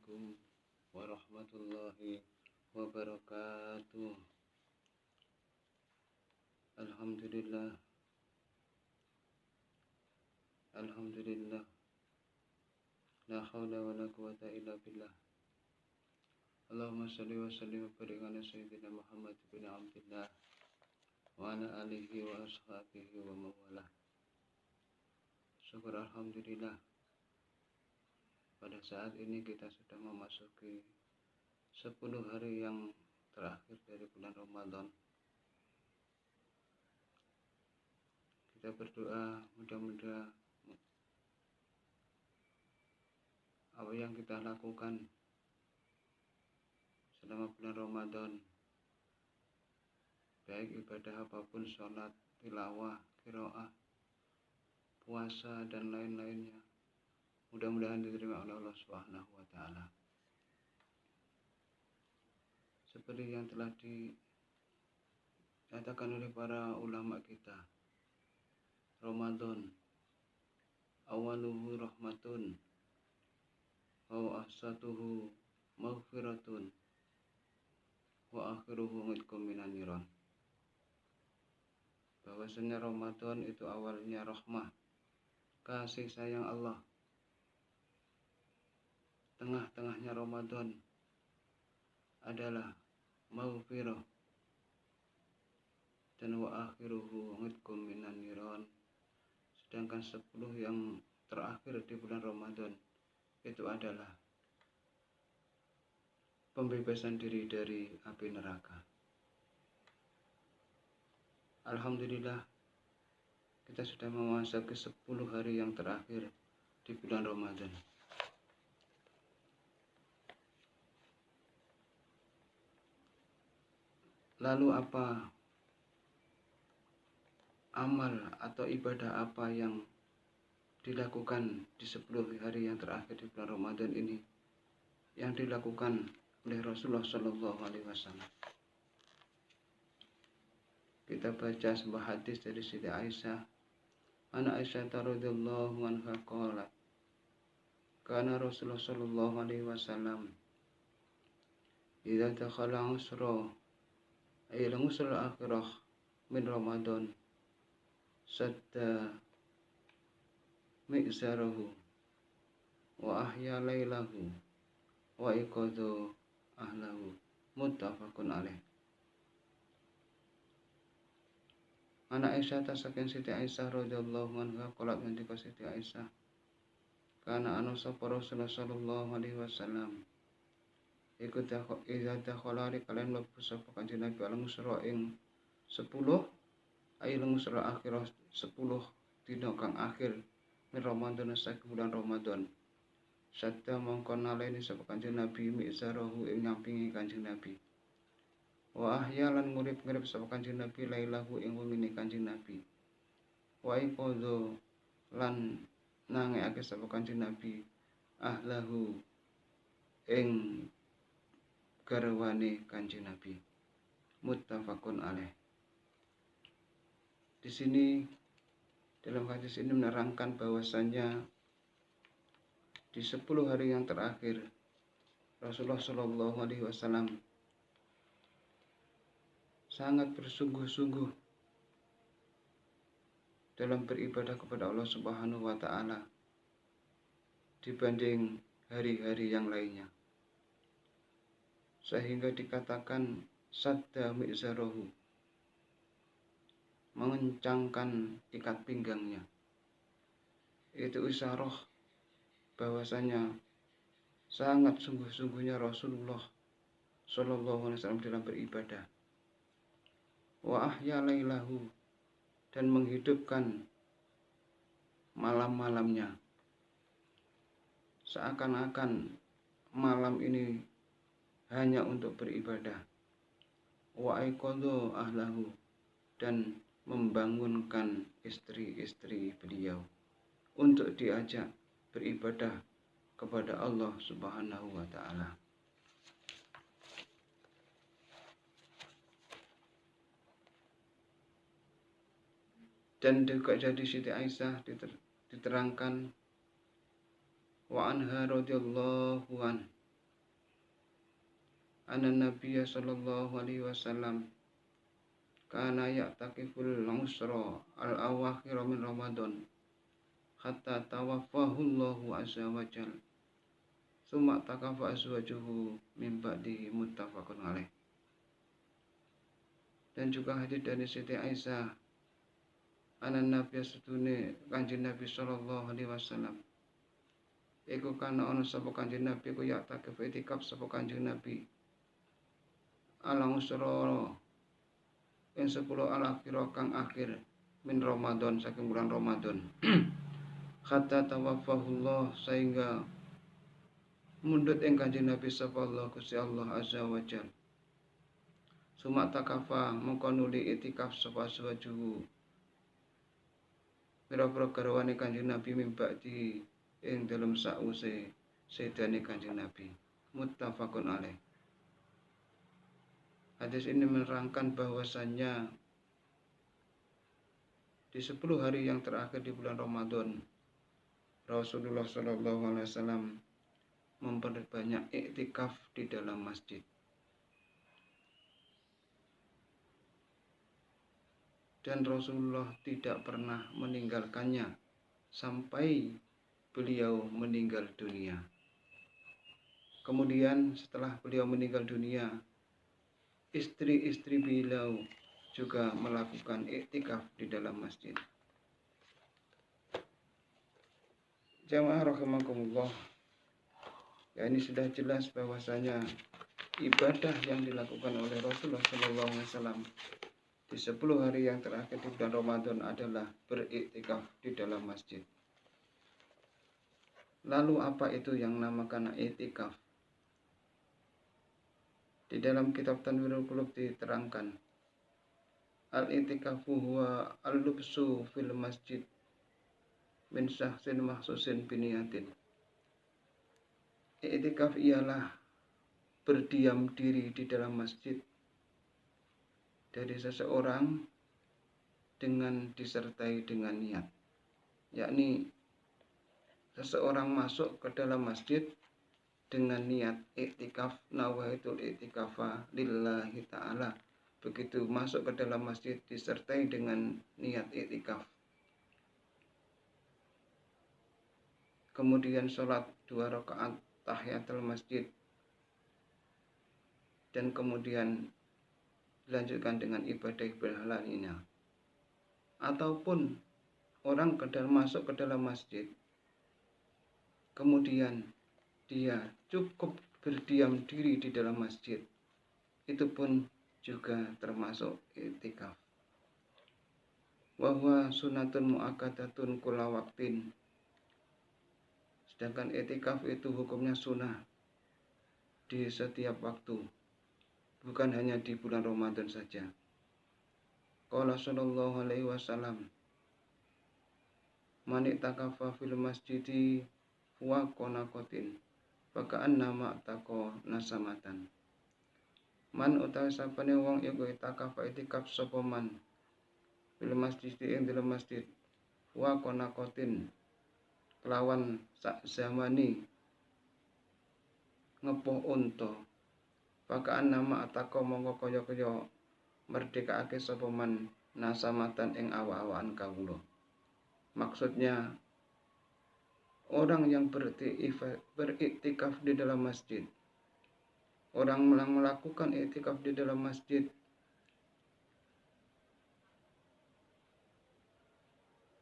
Assalamualaikum warahmatullahi wabarakatuh. Alhamdulillah, Alhamdulillah. La haula wa la quwata illa billah. Allahumma salli wa sallim wa barik ala sayyidina Muhammad bin Abdullah wa ala alihi wa ashabihi wa mawalah. Syukur alhamdulillah, pada saat ini kita sudah memasuki 10 hari yang terakhir dari bulan Ramadan. Kita berdoa mudah-mudahan apa yang kita lakukan selama bulan Ramadan, baik ibadah apapun, sholat, tilawah, qiraah, puasa dan lain-lainnya, mudah-mudahan diterima oleh Allah Subhanahu wa taala. Seperti yang telah dikatakan oleh para ulama kita, Ramadan awaluhu rahmatun wa ahsatuhu maghfiratun wa akhiruhu ngidkum minan niran. Bahwasanya Ramadan itu awalnya rahmah, kasih sayang Allah. Tengah-tengahnya Ramadan adalah maghfirah, dan wa akhiruhu ngidkum minan niran. Sedangkan 10 yang terakhir di bulan Ramadan itu adalah pembebasan diri dari api neraka. Alhamdulillah, kita sudah memasuki 10 hari yang terakhir di bulan Ramadan. Lalu apa amal atau ibadah apa yang dilakukan di 10 hari yang terakhir di bulan Ramadan ini, yang dilakukan oleh Rasulullah SAW? Kita baca sebuah hadis dari Siti Aisyah. Ana Aisyah radhiyallahu anha qalat, kana Rasulullah SAW idza dakhala usra ay al-usra al-akhirah min Ramadan sadda mi'zarahu wa ahya lailahu wa iqadha ahlahu, muttafaqun alaih. Anak Aisyah tasaken Siti Aisyah radhiyallahu anha qalat, ngendika Siti Aisyah, kana anu sapa Rasulullah sallallahu alaihi wasallam iku idza dakhala kalian mlebu sapa Kanjeng Nabi al-musra ing 10 ayil musra akhirah 10 dina kang akhir min Ramadan saking bulan Ramadan. Sadda mongko naleni sapa Kanjeng Nabi mi'zarahu ing nyampingi Kanjeng Nabi. Wa ahya lan ngurip-ngurip sapa Kanjeng Nabi lailahu ing wengine Kanjeng Nabi. Wa iqadha lan nangekake sapa Kanjeng Nabi ahlahu ing garwane Kanjeng Nabi. Muttafaqun alaih. Di sini dalam hadis ini menerangkan bahwasannya di 10 hari yang terakhir Rasulullah Shallallahu Alaihi Wasallam sangat bersungguh-sungguh dalam beribadah kepada Allah Subhanahu wa taala dibanding hari-hari yang lainnya, sehingga dikatakan sadda mi'zarahu, mengencangkan ikat pinggangnya. Itu isyarah bahwasanya sangat sungguh-sungguhnya Rasulullah Shallallahu Alaihi Wasallam dalam beribadah. Wa ahya lailahu, dan menghidupkan malam-malamnya, seakan-akan malam ini hanya untuk beribadah. Wa aiqadha ahlahu, dan membangunkan istri-istri beliau untuk diajak beribadah kepada Allah Subhanahu wa taala. Dan juga dari Siti Aisyah diterangkan wa anha radhiyallahu an anna Nabiya sallallahu alaihi wasallam kana ya'takiful usra al-awakhir min Ramadan hatta tawaffahu Allahu azza wa jalla. Summa takafa azwajuhu min ba'dihi, muttafaqun alaih. Dan juga hadis dari Siti Aisyah, anan Nabi sedune Kanjeng Nabi sallallahu alaihi wasallam iku kana ana sapa Kanjeng Nabi ku ya takif itikaf sapa Kanjeng Nabi alang usra ing 10 al-akhir kang akhir min Ramadan, saking bulan Ramadan. Hatta tawaffahullah, sehingga mundut ing Kanjeng Nabi sapa Allah Gusti Allah azza wa jalla. Sumak takafa mongko nuli itikaf sapa aswajuhu pira-pira garwane Kanjeng Nabi mimba'di ing dalem sause sedane Kanjeng Nabi, muttafaqun alaih. Hadis ini menerangkan bahwasannya di 10 hari yang terakhir di bulan Ramadan, Rasulullah sallallahu alaihi wasallam memperbanyak iktikaf di dalam masjid. Dan Rasulullah tidak pernah meninggalkannya sampai beliau meninggal dunia. Kemudian setelah beliau meninggal dunia, istri-istri beliau juga melakukan iktikaf di dalam masjid. Jamaah rahimakumullah, ya ini sudah jelas bahwasanya ibadah yang dilakukan oleh Rasulullah SAW di 10 hari yang terakhir di bulan Ramadan adalah beriktikaf di dalam masjid. Lalu apa itu yang namakan iktikaf? Di dalam kitab Tanwirul Qulub diterangkan, al-iktikafu huwa al-lubsu fil masjid min syahsin mahsusin biniyatin. Iktikaf ialah berdiam diri di dalam masjid dari seseorang dengan disertai dengan niat, yakni seseorang masuk ke dalam masjid dengan niat iktikaf, nawaitul iktikafa lillahi ta'ala. Begitu masuk ke dalam masjid disertai dengan niat iktikaf. Kemudian sholat 2 rakaat tahiyatul masjid, dan kemudian dilanjutkan dengan ibadah-ibadah lainnya. Ataupun orang masuk ke dalam masjid, kemudian dia cukup berdiam diri di dalam masjid, itu pun juga termasuk iktikaf. Wa huwa sunnatun muakkadatun kulla waqtin. Sedangkan iktikaf itu hukumnya sunnah di setiap waktu, bukan hanya di bulan Ramadan saja. Qala sallallahu alaihi wasallam, man iktakafa fil masjidi wa qanaqatin fakaan nama tako nasamatan. Man utawi sapane wong iku itikaf sapa man fil masjid ing dalam masjid wa qanaqatin kelawan sak zamani ngepoh unta, fakaan nama tako mongko kaya-kaya merdekake sapa man nasamatan ing awa-awaan kawula. Maksudnya orang yang beriktikaf di dalam masjid, orang yang melakukan iktikaf di dalam masjid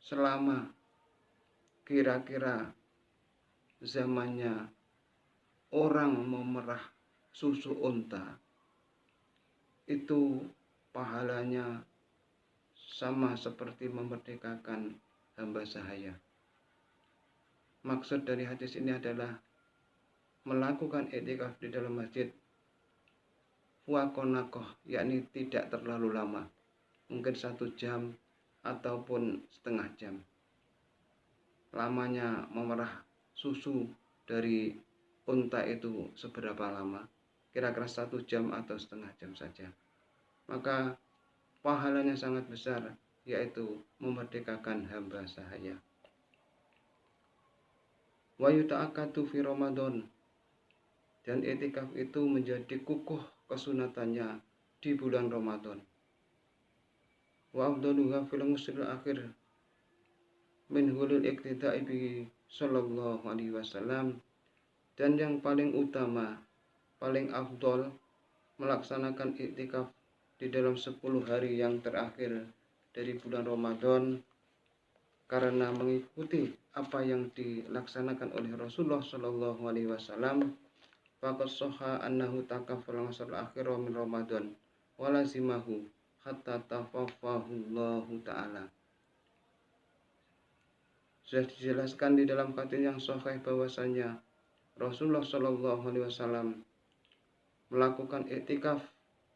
selama kira-kira zamannya orang memerah susu unta, itu pahalanya sama seperti memerdekakan hamba sahaya. Maksud dari hadis ini adalah melakukan iktikaf di dalam masjid wakonakoh, yakni tidak terlalu lama, mungkin 1 jam ataupun setengah jam. Lamanya memerah susu dari unta itu seberapa lama? Kira-kira 1 jam atau setengah jam saja. Maka pahalanya sangat besar, yaitu memerdekakan hamba sahaya. Wa yuta'akadu fi Ramadan, dan i'tikaf itu menjadi kukuh kesunatannya di bulan Ramadan. Wa afdaluha fil musyril akhir min hulul iktida'i bi sallallahu alaihi wasallam, dan yang paling utama, paling afdol melaksanakan i'tikaf di dalam 10 hari yang terakhir dari bulan Ramadan karena mengikuti apa yang dilaksanakan oleh Rasulullah sallallahu alaihi wasallam. Faqad sahha annahu takaffal asal akhir min Ramadan wa lazimahu hatta tawaffahu Allah taala. Sudah dijelaskan di dalam hadis yang sahih bahwasanya Rasulullah sallallahu alaihi wasallam melakukan i'tikaf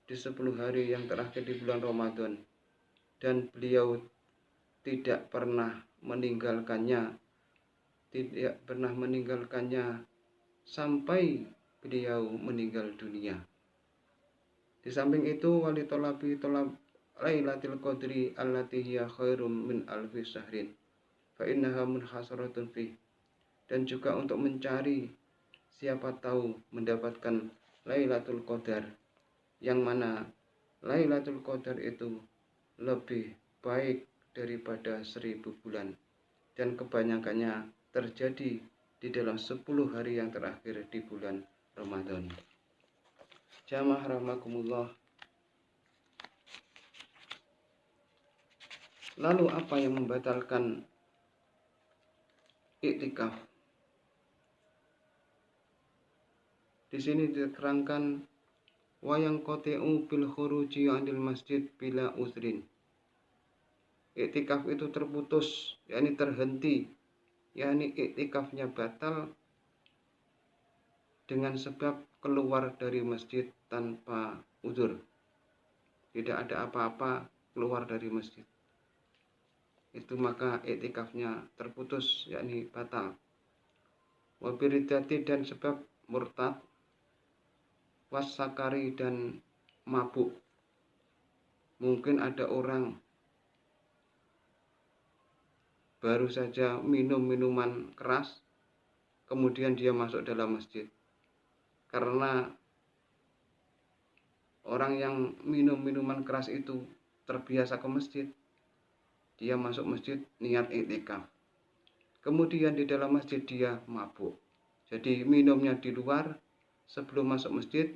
di 10 hari yang terakhir di bulan Ramadan, dan beliau tidak pernah meninggalkannya sampai beliau meninggal dunia. Di samping itu, wali tolabi tolab Lailatul Qadri allati hiya khairum min alfi syahrin fa innaha munhasaratun fi, dan juga untuk mencari siapa tahu mendapatkan Lailatul Qadar, yang mana Lailatul Qadar itu lebih baik daripada 1000 bulan, dan kebanyakannya terjadi di dalam 10 hari yang terakhir di bulan Ramadan. Jamaah rahimakumullah. Lalu apa yang membatalkan i'tikaf? Di sini diterangkan wayang qati'u bil khuruji 'anil masjid bila uzrin. I'tikaf itu terputus, yakni terhenti, yakni i'tikafnya batal dengan sebab keluar dari masjid tanpa uzur. Tidak ada apa-apa, keluar dari masjid. Itu maka i'tikafnya terputus, yakni batal. Wabiridati, dan sebab murtad, wasakari, dan mabuk. Mungkin ada orang baru saja minum minuman keras, kemudian dia masuk dalam masjid. Karena orang yang minum minuman keras itu terbiasa ke masjid, dia masuk masjid niat i'tikaf. Kemudian di dalam masjid dia mabuk. Jadi minumnya di luar sebelum masuk masjid,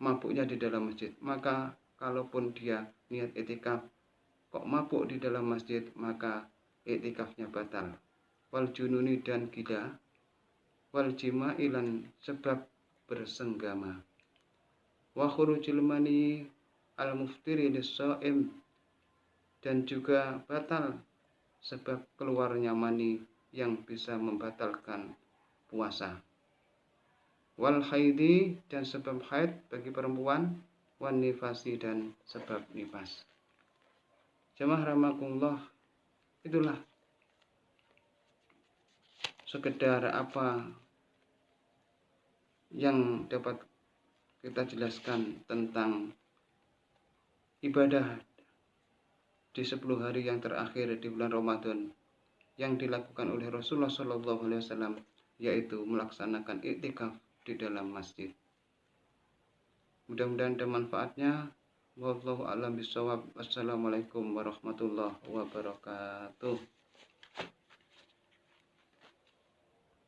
mabuknya di dalam masjid. Maka kalaupun dia niat i'tikaf kok mabuk di dalam masjid, maka i'tikafnya batal. Wal jununi, dan gila, wal jimailan, sebab bersenggama, wa khurujil mani al muftiri lis-shaim, dan juga batal sebab keluarnya mani yang bisa membatalkan puasa. Wal haidi, dan sebab haid bagi perempuan, wan nifasi, dan sebab nifas. Jamaah rahimakumullah, itulah sekedar apa yang dapat kita jelaskan tentang ibadah di 10 hari yang terakhir di bulan Ramadan yang dilakukan oleh Rasulullah SAW, yaitu melaksanakan i'tikaf di dalam masjid. Mudah-mudahan ada manfaatnya. Wallahu a'lam bishawab. Wassalamualaikum warahmatullahi wabarakatuh.